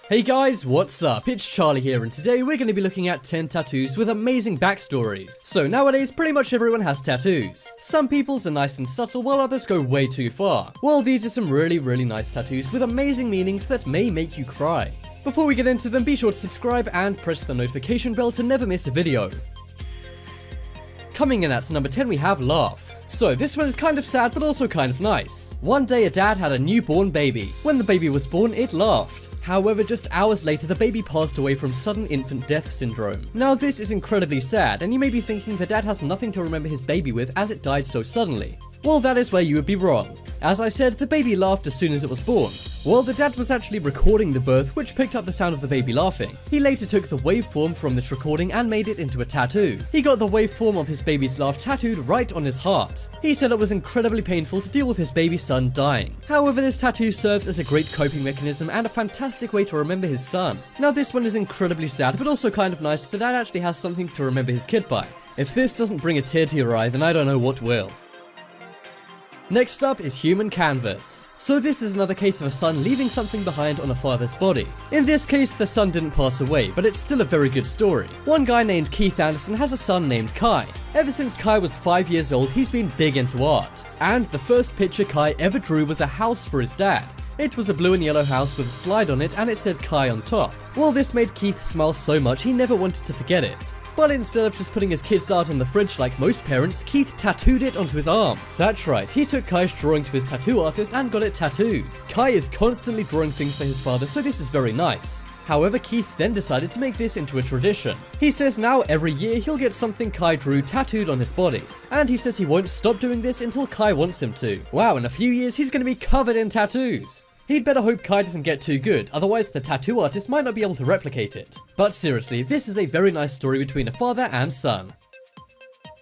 Hey guys, what's up? It's Charlie here, and today we're going to be looking at 10 tattoos with amazing backstories. So nowadays, pretty much everyone has tattoos. Some people's are nice and subtle, while others go way too far. Well, these are some really nice tattoos with amazing meanings that may make you cry. Before we get into them, be sure to subscribe and press the notification bell to never miss a video. Coming in at number 10 we have Laugh. So this one is kind of sad but also kind of nice. One day a dad had a newborn baby. When the baby was born, it laughed. However, just hours later the baby passed away from sudden infant death syndrome. Now this is incredibly sad, and you may be thinking the dad has nothing to remember his baby with as it died so suddenly. Well, that is where you would be wrong. As I said, the baby laughed as soon as it was born. Well, the dad was actually recording the birth, which picked up the sound of the baby laughing. He later took the waveform from this recording and made it into a tattoo. He got the waveform of his baby's laugh tattooed right on his heart. He said it was incredibly painful to deal with his baby son dying. However, this tattoo serves as a great coping mechanism and a fantastic way to remember his son. Now this one is incredibly sad, but also kind of nice. The dad actually has something to remember his kid by. If this doesn't bring a tear to your eye, then I don't know what will. Next up is Human Canvas. So this is another case of a son leaving something behind on a father's body. In this case, the son didn't pass away, but it's still a very good story. One guy named Keith Anderson has a son named Kai. Ever since Kai was 5 years old, he's been big into art. And the first picture Kai ever drew was a house for his dad. It was a blue and yellow house with a slide on it, and it said Kai on top. Well, this made Keith smile so much he never wanted to forget it. But instead of just putting his kid's art on the fridge like most parents, Keith tattooed it onto his arm. That's right, he took Kai's drawing to his tattoo artist and got it tattooed. Kai is constantly drawing things for his father, so this is very nice. However, Keith then decided to make this into a tradition. He says now every year he'll get something Kai drew tattooed on his body. And he says he won't stop doing this until Kai wants him to. Wow, in a few years he's going to be covered in tattoos. He'd better hope Kai doesn't get too good, otherwise the tattoo artist might not be able to replicate it. But seriously, this is a very nice story between a father and son.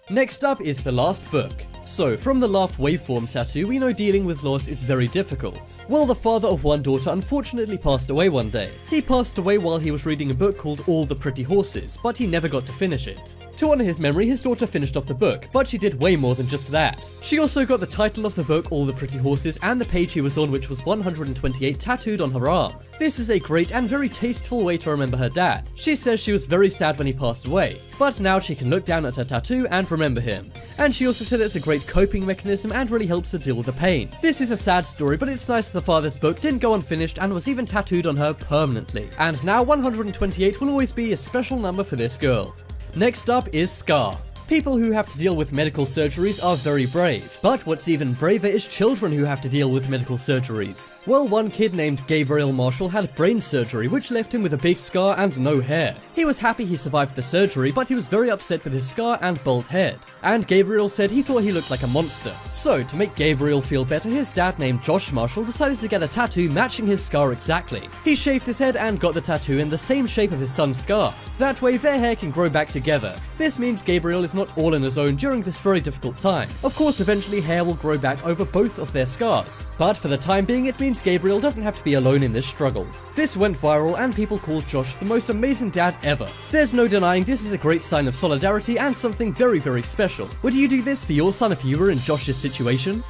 Next up is The Last Book. So, from the Laugh waveform tattoo, we know dealing with loss is very difficult. Well, the father of one daughter unfortunately passed away one day. He passed away while he was reading a book called All the Pretty Horses, but he never got to finish it. To honor his memory, his daughter finished off the book, but she did way more than just that. She also got the title of the book, All the Pretty Horses, and the page he was on, which was 128, tattooed on her arm. This is a great and very tasteful way to remember her dad. She says she was very sad when he passed away, but now she can look down at her tattoo and remember him. And she also said it's a great coping mechanism and really helps her deal with the pain. This is a sad story, but it's nice the father's book didn't go unfinished and was even tattooed on her permanently. And now 128 will always be a special number for this girl. Next up is Scar. People who have to deal with medical surgeries are very brave, but what's even braver is children who have to deal with medical surgeries. Well, one kid named Gabriel Marshall had brain surgery, which left him with a big scar and no hair. He was happy he survived the surgery, but he was very upset with his scar and bald head. And Gabriel said he thought he looked like a monster. So, to make Gabriel feel better, his dad named Josh Marshall decided to get a tattoo matching his scar exactly. He shaved his head and got the tattoo in the same shape of his son's scar. That way their hair can grow back together. This means Gabriel is not all on his own during this very difficult time. Of course, eventually hair will grow back over both of their scars. But for the time being, it means Gabriel doesn't have to be alone in this struggle. This went viral and people called Josh the most amazing dad ever. There's no denying this is a great sign of solidarity and something very special. Would you do this for your son if you were in Josh's situation?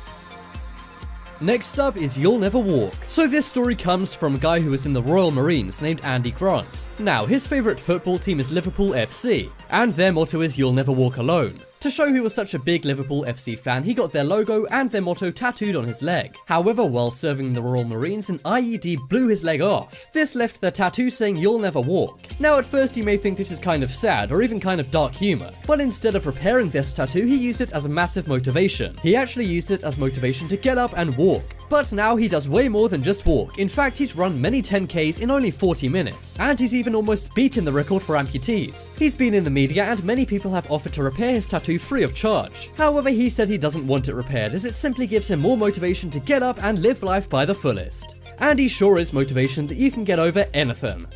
Next up is You'll Never Walk. So this story comes from a guy who was in the Royal Marines named Andy Grant. Now, his favourite football team is Liverpool FC, and their motto is You'll Never Walk Alone. To show he was such a big Liverpool FC fan, he got their logo and their motto tattooed on his leg. However, while serving in the Royal Marines, an IED blew his leg off. This left the tattoo saying You'll Never Walk. Now at first you may think this is kind of sad or even kind of dark humour, but instead of repairing this tattoo, he used it as a massive motivation. He actually used it as motivation to get up and walk. But now he does way more than just walk. In fact, he's run many 10Ks in only 40 minutes, and he's even almost beaten the record for amputees. He's been in the media and many people have offered to repair his tattoo free of charge. However, he said he doesn't want it repaired as it simply gives him more motivation to get up and live life by the fullest. And he sure is motivation that you can get over anything.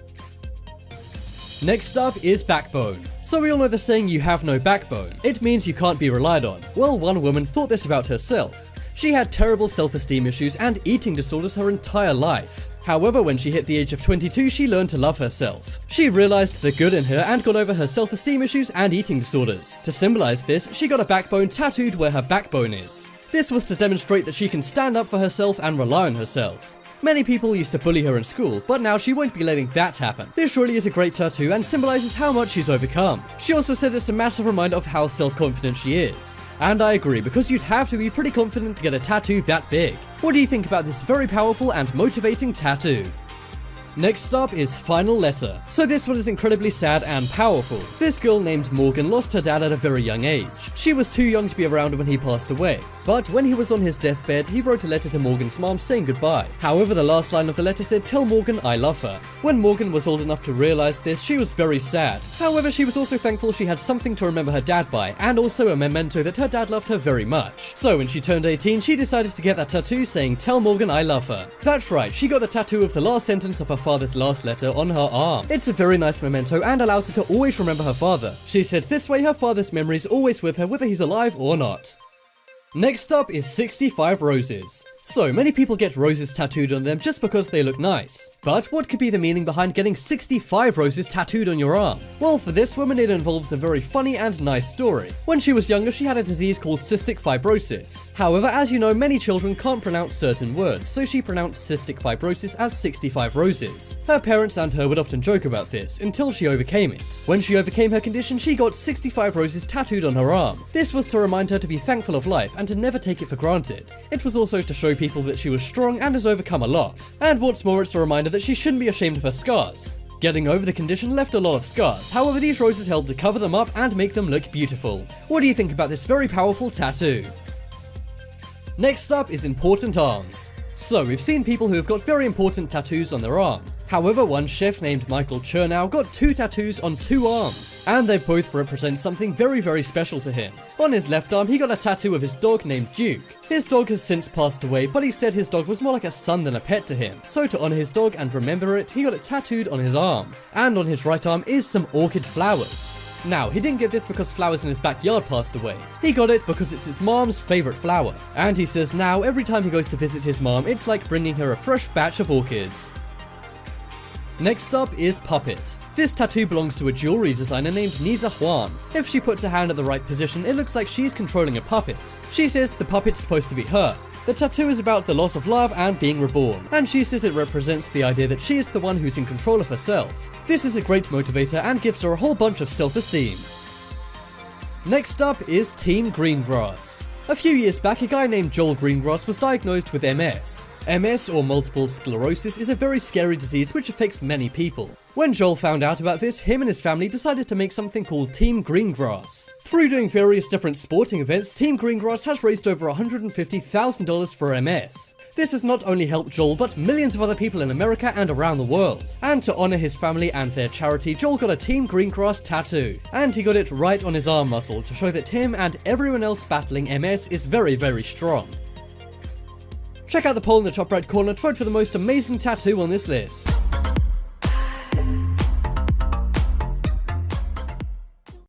Next up is backbone. So we all know the saying you have no backbone. It means you can't be relied on. Well, one woman thought this about herself. She had terrible self-esteem issues and eating disorders her entire life. However, when she hit the age of 22, she learned to love herself. She realized the good in her and got over her self-esteem issues and eating disorders. To symbolize this, she got a backbone tattooed where her backbone is. This was to demonstrate that she can stand up for herself and rely on herself. Many people used to bully her in school, but now she won't be letting that happen. This surely is a great tattoo and symbolizes how much she's overcome. She also said it's a massive reminder of how self-confident she is. And I agree, because you'd have to be pretty confident to get a tattoo that big. What do you think about this very powerful and motivating tattoo? Next up is Final Letter. So this one is incredibly sad and powerful. This girl named Morgan lost her dad at a very young age. She was too young to be around when he passed away. But when he was on his deathbed, he wrote a letter to Morgan's mom saying goodbye. However, the last line of the letter said, "Tell Morgan I love her." When Morgan was old enough to realize this, she was very sad. However, she was also thankful she had something to remember her dad by, and also a memento that her dad loved her very much. So when she turned 18, she decided to get that tattoo saying, "Tell Morgan I love her." That's right, she got the tattoo of the last sentence of her father's last letter on her arm. It's a very nice memento and allows her to always remember her father. She said this way her father's memory is always with her whether he's alive or not. Next up is 65 roses. So many people get roses tattooed on them just because they look nice. But what could be the meaning behind getting 65 roses tattooed on your arm? Well, for this woman it involves a very funny and nice story. When she was younger, she had a disease called cystic fibrosis. However, as you know, many children can't pronounce certain words, so she pronounced cystic fibrosis as 65 roses. Her parents and her would often joke about this, until she overcame it. When she overcame her condition, she got 65 roses tattooed on her arm. This was to remind her to be thankful of life and to never take it for granted. It was also to show people that she was strong and has overcome a lot. And what's more, it's a reminder that she shouldn't be ashamed of her scars. Getting over the condition left a lot of scars, however these roses helped to cover them up and make them look beautiful. What do you think about this very powerful tattoo? Next up is important arms. So we've seen people who have got very important tattoos on their arm. However, one chef named Michael Chernow got 2 tattoos on 2 arms, and they both represent something very, very special to him. On his left arm, he got a tattoo of his dog named Duke. His dog has since passed away, but he said his dog was more like a son than a pet to him. So to honor his dog and remember it, he got it tattooed on his arm. And on his right arm is some orchid flowers. Now, he didn't get this because flowers in his backyard passed away. He got it because it's his mom's favorite flower. And he says now, every time he goes to visit his mom, it's like bringing her a fresh batch of orchids. Next up is Puppet. This tattoo belongs to a jewelry designer named Nisa Juan. If she puts her hand at the right position, it looks like she's controlling a puppet. She says the puppet's supposed to be her. The tattoo is about the loss of love and being reborn, and she says it represents the idea that she is the one who's in control of herself. This is a great motivator and gives her a whole bunch of self-esteem. Next up is Team Greengrass. A few years back, a guy named Joel Greengrass was diagnosed with MS. MS, or multiple sclerosis, is a very scary disease which affects many people. When Joel found out about this, him and his family decided to make something called Team Greengrass. Through doing various different sporting events, Team Greengrass has raised over $150,000 for MS. This has not only helped Joel, but millions of other people in America and around the world. And to honor his family and their charity, Joel got a Team Greengrass tattoo. And he got it right on his arm muscle to show that him and everyone else battling MS is very, very strong. Check out the poll in the top right corner to vote for the most amazing tattoo on this list.